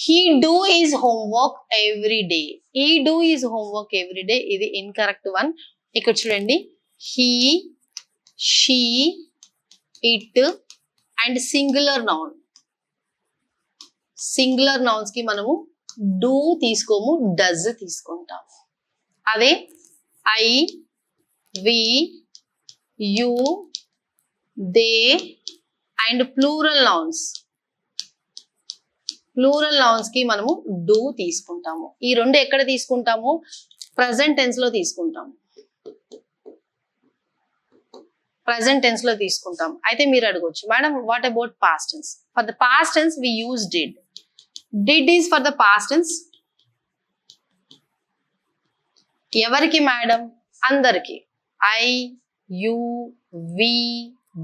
he do his homework every day. He do his homework every day. ఇది incorrect one. ఇక్కడ చూడండి, he, she, it and singular noun. Singular nouns కి మనము do తీసుకోము, does తీసుకుంటాము. అదే I, we, you, they and plural nouns కి మనము డూ తీసుకుంటాము. ఈ రెండు ఎక్కడ తీసుకుంటాము? ప్రజెంట్ టెన్స్ లో తీసుకుంటాము. అయితే మీరు అడగొచ్చు, madam what about past tense? For the past tense we use did. Did is for the past tense. ఎవరికి మేడం? అందరికి. I, you, we,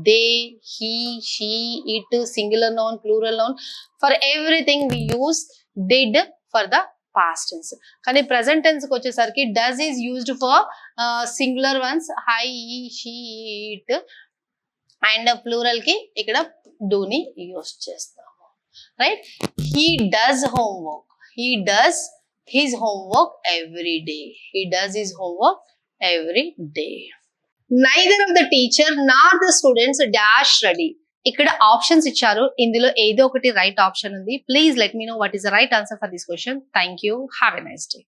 they, he, she, it, singular noun, plural noun. For everything we use did for the past tense. కానీ present tense కి వచ్చేసరికి does is used for singular ones, I, he, she, it, and plural కి ఇక్కడ do ని use చేస్తాం. Right? He does homework. He does his homework every day. He does his homework every day. Neither of the teacher nor the students dash ready. ఇక్కడ options ఇచ్చారు, ఇందులో ఏదో ఒకటి right option ఉంది. Please let me know what is the right answer for this question. Thank you. Have a nice day.